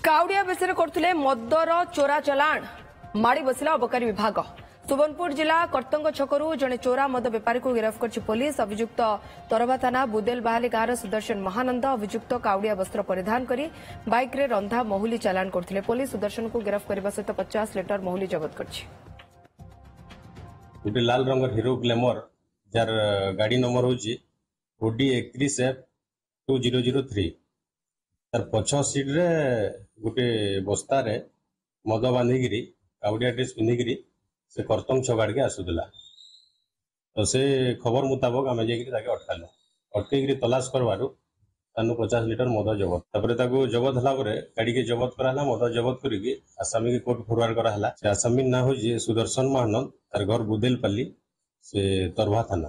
काउडिया बेसरे करथुले mother चोरा चलाण माड़ी बसिला अबकारी विभाग। सुवर्णपुर जिला करतंग छकरू जड़े चोरा मद बेपारी को गिरफ्त कर पुलिस। अभियुक्त तरभा थाना बुदेल बाहाली गांव सुदर्शन महानंद अभियुक्त काउडिया वस्त्र परिधान कर बाइक रे रंधा महुली चालाण करथिले। पुलिस सुदर्शन को गिरफ्त करने सहित 50 लिटर महुली जबत करछि। गोटे लाल रंग हीरो ग्लैमर जार गाड़ी नंबर होची ओडी 31F2003 तार पछ सीट रे गोटे बस्ता रे मद बांधिकी काउडिया ड्रेस पिंधिकी से करतंग छगाड़ के आसुला। तो से खबर मुताबक आम जाके अटकालु अटकई तलाश करवार 50 लिटर मद जबत तापर जबत होला गाड़ी के जबत कराला मद जबत करके आसामी के कोर्ट फरवार्ड कराला। से आसामी ना हो सुदर्शन महानंद तार घर बुदेलपल्ली से तरभा थाना।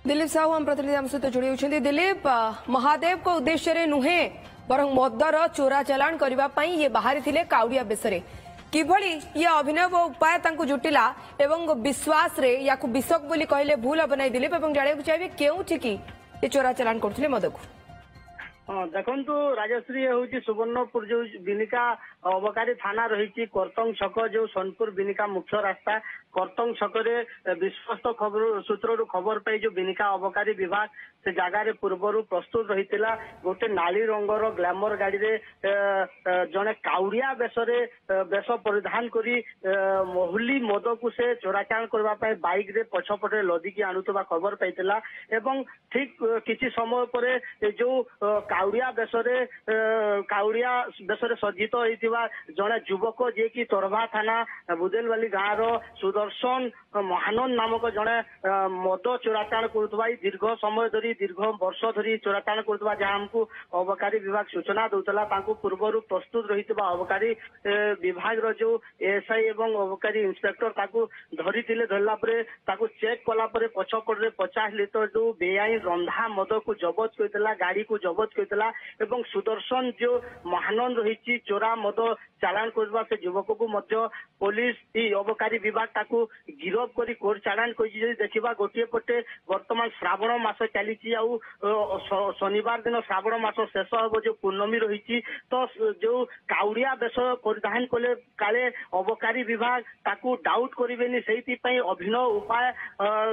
दिलीप साहू हम प्रतिनिधि आम सहित जोड़ी होती। दिलीप महादेव को उद्देश्य नुहे बर मदर चोरा चलाण करने ये बाहरी थे काउडिया बेसरे किभली ये अभिनव उपाय जुटिला एवं विश्वास रे या विषक बोली कहले भूल हम नहीं। दिलीप जाना चाहिए केउठी ये चोरा चलाण करथिले मद को? हाँ देखु राजश्री हूँ सुवर्णपुर जो बिनिका अबकारी थाना रही करतंग छक जो सोनपुर बिनिका मुख्य रास्ता करतंग छकरे विश्वस्त खबर सूत्र खबर पाई जो बिनिका अबकारी विभाग से जगार पूर्वर प्रस्तुत रही गोटे नाली रंगर ग्लैमर गाड़ी रे जड़े काउडिया बेश परिधान करी महुली मद को से चोराचाण करने बाइक रे पछपटे लदिकी आणुवा खबर पाई एवं ठीक किसी समय पर जो काउडिया बेसरे सज्जित होता जड़े युवक जे कि तरभा थाना बुदेलवाली गाँव सुदर्शन महानंद नामक जड़े मद चोराचाण कर दीर्घ समय धरी दीर्घ वर्ष धरी चोराचाण कर जहाँ हमको अबकारी विभाग सूचना दूसरा पूर्वर प्रस्तुत रही अबकारी विभाग जो एएसआई एवं अबकारी इंस्पेक्टर धरी धरला चेक कला पछपटे 50 लिटर जो बेआईन रंधा मद को जबत करता गाड़ी को जबत करता एवं सुदर्शन जो महानंद रही चोरा मद चालाण करवा से युवक को पुलिस अबकारी विभाग गिरफ कर कोर्ट चालाण कर देखा गोटे पटे वर्तमान श्रावण मास चली शनिवार दिन श्रावण मास शेष हम जो पूर्णमी रही तो जो काउडिया बेश परिधान कले काले अबकारी विभाग डाउट करेनि से अभिनव उपाय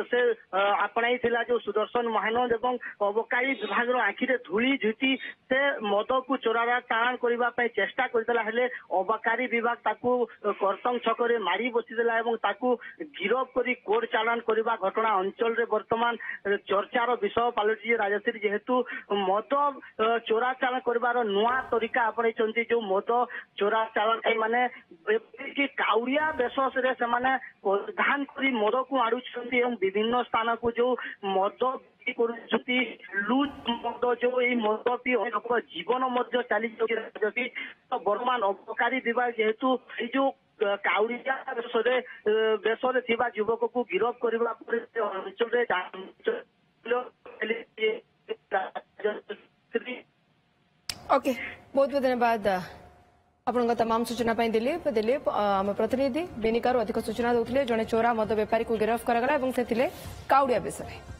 से आपणाई जो सुदर्शन महानंद एवं अबकारी विभाग आखिरे धूली झुटी से मद को चोरा चालाण करने चेष्टा करता अबकारी विभाग करतंग छकरे मारी बसीदेला गिरफ कर कोर्ट चालाण करने घटना अंचल रे वर्तमान चर्चार विषय पलटि राजश्री जेहेतु मद चोरा चालाण कर नुआ तरीका आपणाई जो मद चोरा चालाण माने काउडिया बेश से परिधान कर मद को आड़ुं विभिन्न स्थान को जो मद लुज मद जो मद पी जीवन चली तो वर्तमान अबकारी विभाग जेहेतु जो काउडिया बेसरे थिबा युवक को गिरफ करने अंचल ओके बहुत बहुत धन्यवाद आपन तमाम सूचना दिलीप। दिलीप आम प्रतिनिधि बेनिकार अधिक सूचना दूसरे जड़े चोरा मद बेपारी को गिरफ्त करागला काउडिया बेसरे।